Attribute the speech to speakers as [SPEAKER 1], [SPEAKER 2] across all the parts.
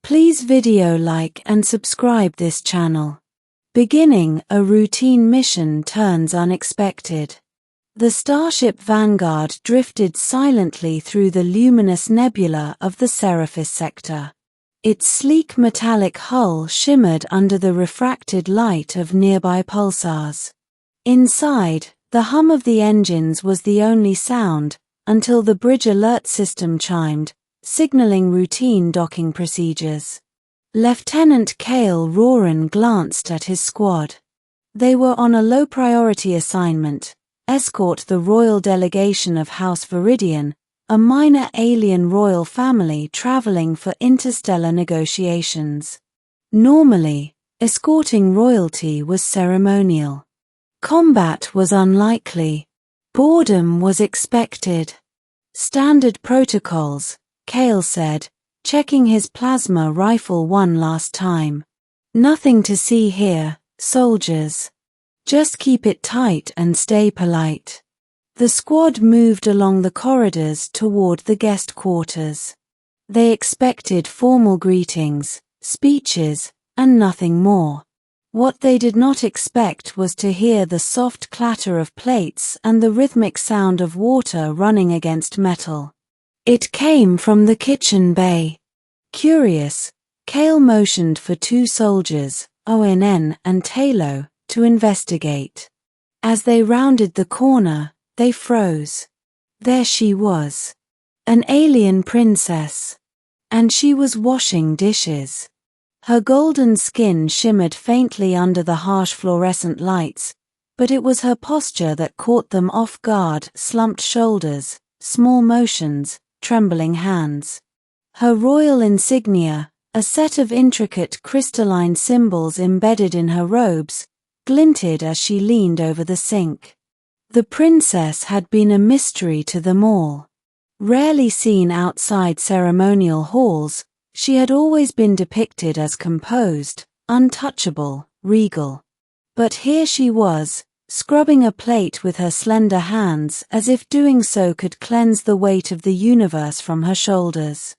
[SPEAKER 1] Please video like and subscribe this channel. Beginning, a routine mission turns unexpected. The starship Vanguard drifted silently through the luminous nebula of the Seraphis sector. Its sleek metallic hull shimmered under the refracted light of nearby pulsars. Inside, the hum of the engines was the only sound, until the bridge alert system chimed, signaling routine docking procedures. Lieutenant Cale Roran glanced at his squad. They were on a low-priority assignment: escort the royal delegation of House Viridian, a minor alien royal family traveling for interstellar negotiations. Normally, escorting royalty was ceremonial. Combat was unlikely. Boredom was expected. Standard protocols, Cale said, checking his plasma rifle one last time. Nothing to see here, soldiers. Just keep it tight and stay polite. The squad moved along the corridors toward the guest quarters. They expected formal greetings, speeches, and nothing more. What they did not expect was to hear the soft clatter of plates and the rhythmic sound of water running against metal. It came from the kitchen bay. Curious, Cale motioned for two soldiers, ONN and Talo, to investigate. As they rounded the corner, they froze. There she was. An alien princess. And she was washing dishes. Her golden skin shimmered faintly under the harsh fluorescent lights, but it was her posture that caught them off guard: slumped shoulders, small motions, trembling hands. Her royal insignia, a set of intricate crystalline symbols embedded in her robes, glinted as she leaned over the sink. The princess had been a mystery to them all. Rarely seen outside ceremonial halls, she had always been depicted as composed, untouchable, regal. But here she was, scrubbing a plate with her slender hands as if doing so could cleanse the weight of the universe from her shoulders.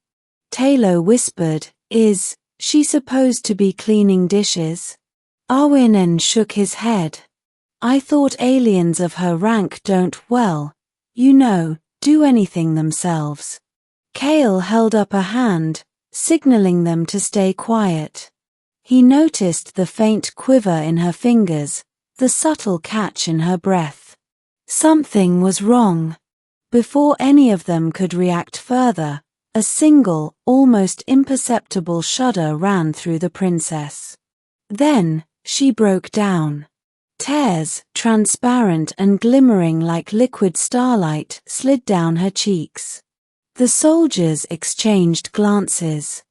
[SPEAKER 1] Talo whispered, "Is she supposed to be cleaning dishes?" Arwinen shook his head. "I thought aliens of her rank don't, do anything themselves." Cale held up a hand, signaling them to stay quiet. He noticed the faint quiver in her fingers, the subtle catch in her breath. Something was wrong. Before any of them could react further, a single, almost imperceptible shudder ran through the princess. Then, she broke down. Tears, transparent and glimmering like liquid starlight, slid down her cheeks. The soldiers exchanged glances.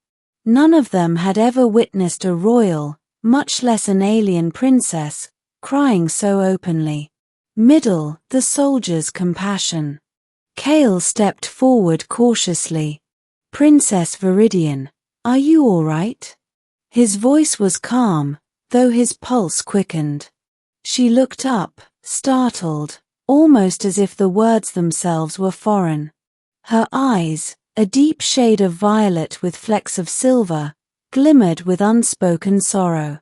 [SPEAKER 1] None of them had ever witnessed a royal, much less an alien princess, crying so openly. The soldiers' compassion. Cale stepped forward cautiously. "Princess Viridian, are you all right?" His voice was calm, though his pulse quickened. She looked up, startled, almost as if the words themselves were foreign. Her eyes, a deep shade of violet with flecks of silver, glimmered with unspoken sorrow.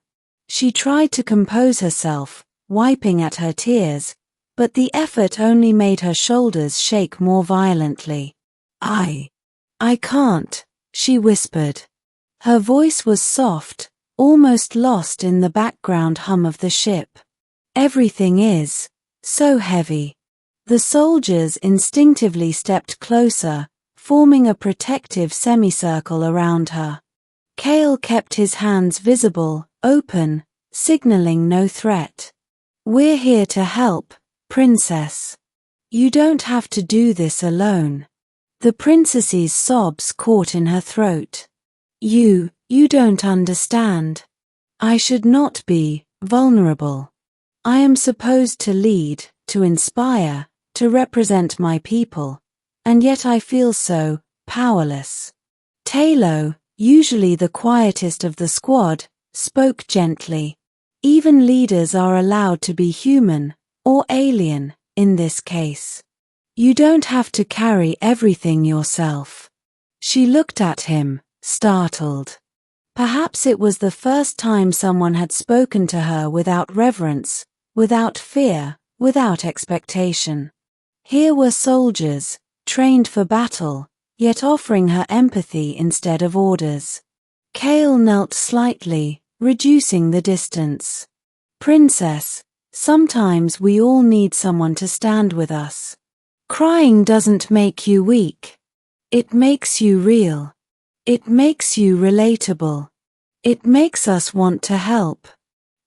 [SPEAKER 1] She tried to compose herself, wiping at her tears, but the effort only made her shoulders shake more violently. I can't," she whispered. Her voice was soft, almost lost in the background hum of the ship. "Everything is so heavy." The soldiers instinctively stepped closer, forming a protective semicircle around her. Cale kept his hands visible, open, signaling no threat. "We're here to help, princess. You don't have to do this alone." The princess's sobs caught in her throat. You don't understand. I should not be vulnerable. I am supposed to lead, to inspire, to represent my people, and yet I feel so powerless." Talo, usually the quietest of the squad, spoke gently. "Even leaders are allowed to be human, or alien, in this case. You don't have to carry everything yourself." She looked at him, startled. Perhaps it was the first time someone had spoken to her without reverence, without fear, without expectation. Here were soldiers, trained for battle, yet offering her empathy instead of orders. Kale knelt slightly, reducing the distance. "Princess, sometimes we all need someone to stand with us. Crying doesn't make you weak. It makes you real. It makes you relatable. It makes us want to help."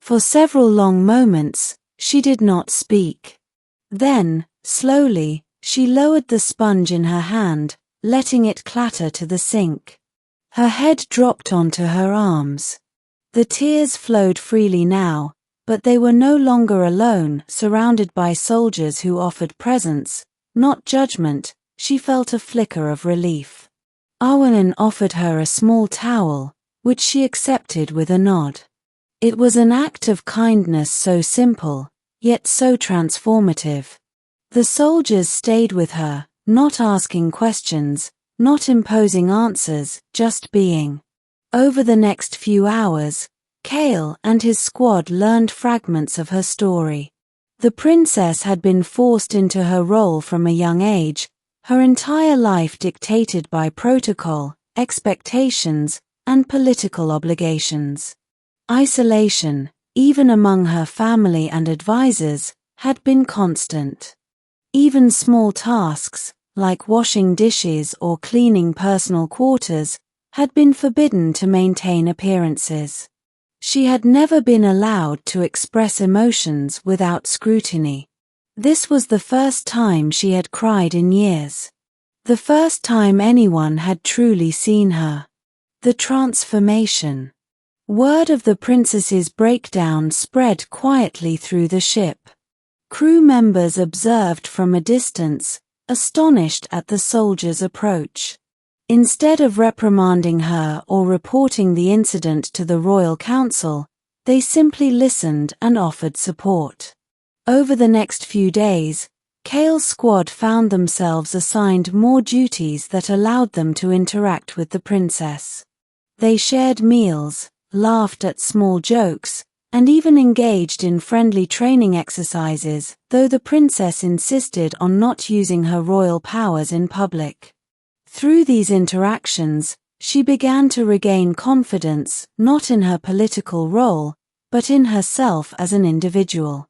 [SPEAKER 1] For several long moments, she did not speak. Then, slowly, she lowered the sponge in her hand, letting it clatter to the sink. Her head dropped onto her arms. The tears flowed freely now, but they were no longer alone, surrounded by soldiers who offered presence, not judgment. She felt a flicker of relief. Arwen offered her a small towel, which she accepted with a nod. It was an act of kindness so simple, yet so transformative. The soldiers stayed with her, not asking questions, not imposing answers, just being. Over the next few hours, Kale and his squad learned fragments of her story. The princess had been forced into her role from a young age, her entire life dictated by protocol, expectations, and political obligations. Isolation, even among her family and advisors, had been constant. Even small tasks, like washing dishes or cleaning personal quarters, had been forbidden to maintain appearances. She had never been allowed to express emotions without scrutiny. This was the first time she had cried in years. The first time anyone had truly seen her. The transformation. Word of the princess's breakdown spread quietly through the ship. Crew members observed from a distance, astonished at the soldiers' approach. Instead of reprimanding her or reporting the incident to the Royal Council, they simply listened and offered support. Over the next few days, Kale's squad found themselves assigned more duties that allowed them to interact with the princess. They shared meals, laughed at small jokes, and even engaged in friendly training exercises, though the princess insisted on not using her royal powers in public. Through these interactions, she began to regain confidence, not in her political role, but in herself as an individual.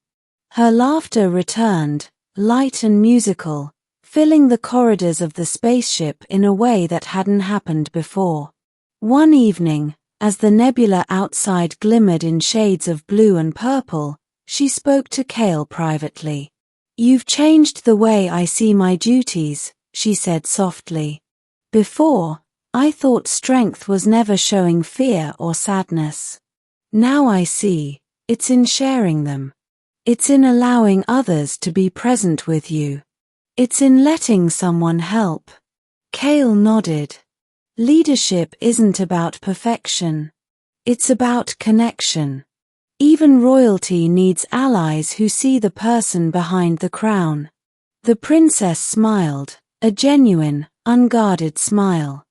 [SPEAKER 1] Her laughter returned, light and musical, filling the corridors of the spaceship in a way that hadn't happened before. One evening, as the nebula outside glimmered in shades of blue and purple, she spoke to Kale privately. "You've changed the way I see my duties," she said softly. "Before, I thought strength was never showing fear or sadness. Now I see, it's in sharing them. It's in allowing others to be present with you. It's in letting someone help." Kale nodded. Leadership isn't about perfection. It's about connection. Even royalty needs allies who see the person behind the crown. The princess smiled, a genuine, unguarded smile.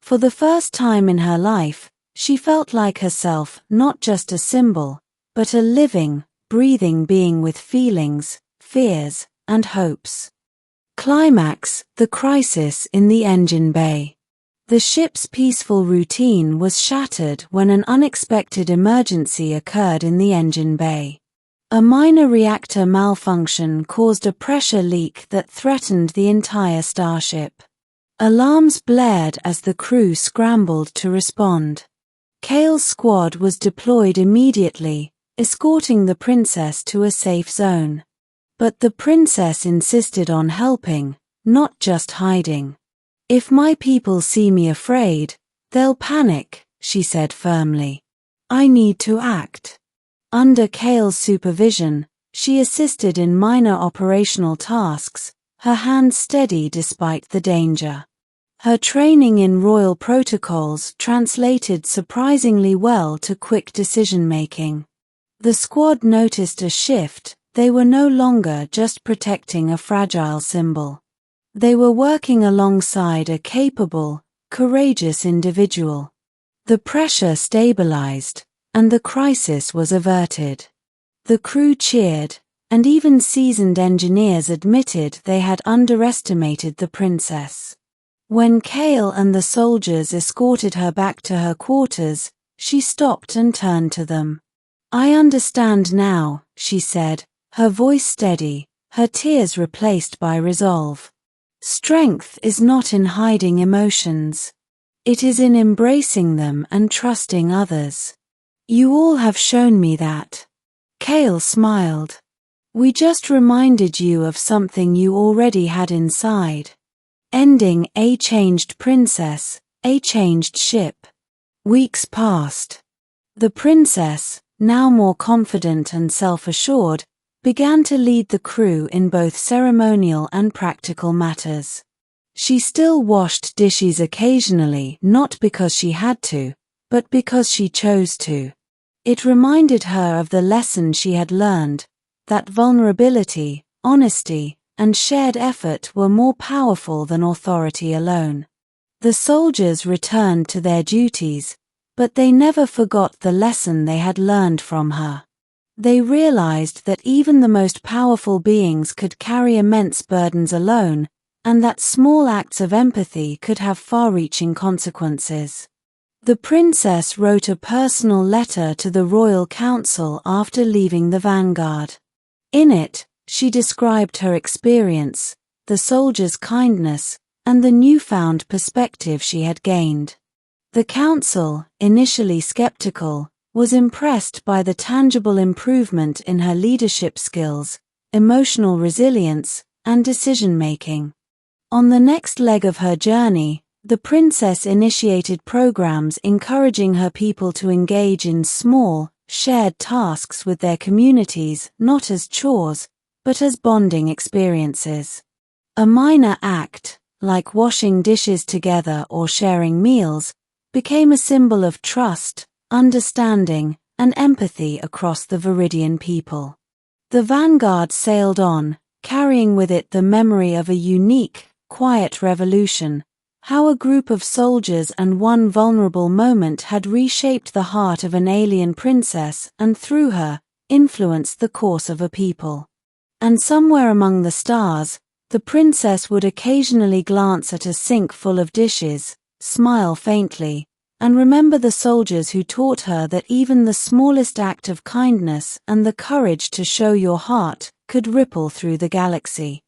[SPEAKER 1] For the first time in her life, she felt like herself, not just a symbol, but a living, breathing being with feelings, fears, and hopes. Climax: the crisis in the engine bay. The ship's peaceful routine was shattered when an unexpected emergency occurred in the engine bay. A minor reactor malfunction caused a pressure leak that threatened the entire starship. Alarms blared as the crew scrambled to respond. Kale's squad was deployed immediately, escorting the princess to a safe zone. But the princess insisted on helping, not just hiding. "If my people see me afraid, they'll panic," she said firmly. "I need to act." Under Kale's supervision, she assisted in minor operational tasks, her hands steady despite the danger. Her training in royal protocols translated surprisingly well to quick decision-making. The squad noticed a shift. They were no longer just protecting a fragile symbol. They were working alongside a capable, courageous individual. The pressure stabilized, and the crisis was averted. The crew cheered, and even seasoned engineers admitted they had underestimated the princess. When Kale and the soldiers escorted her back to her quarters, she stopped and turned to them. "I understand now," she said, her voice steady, her tears replaced by resolve. "Strength is not in hiding emotions. It is in embracing them and trusting others. You all have shown me that." Kale smiled. "We just reminded you of something you already had inside." Ending A Changed Princess, A Changed Ship. Weeks passed. The princess, now more confident and self-assured, began to lead the crew in both ceremonial and practical matters. She still washed dishes occasionally, not because she had to, but because she chose to. It reminded her of the lesson she had learned, that vulnerability, honesty, and shared effort were more powerful than authority alone. The soldiers returned to their duties, but they never forgot the lesson they had learned from her. They realized that even the most powerful beings could carry immense burdens alone, and that small acts of empathy could have far-reaching consequences. The princess wrote a personal letter to the royal council after leaving the vanguard. In it, she described her experience, the soldiers' kindness, and the newfound perspective she had gained. The council, initially skeptical, was impressed by the tangible improvement in her leadership skills, emotional resilience, and decision-making. On the next leg of her journey, the princess initiated programs encouraging her people to engage in small, shared tasks with their communities, not as chores, but as bonding experiences. A minor act, like washing dishes together or sharing meals, became a symbol of trust, understanding, and empathy across the Viridian people. The vanguard sailed on, carrying with it the memory of a unique, quiet revolution, how a group of soldiers and one vulnerable moment had reshaped the heart of an alien princess and through her, influenced the course of a people. And somewhere among the stars, the princess would occasionally glance at a sink full of dishes, smile faintly, and remember the soldiers who taught her that even the smallest act of kindness and the courage to show your heart could ripple through the galaxy.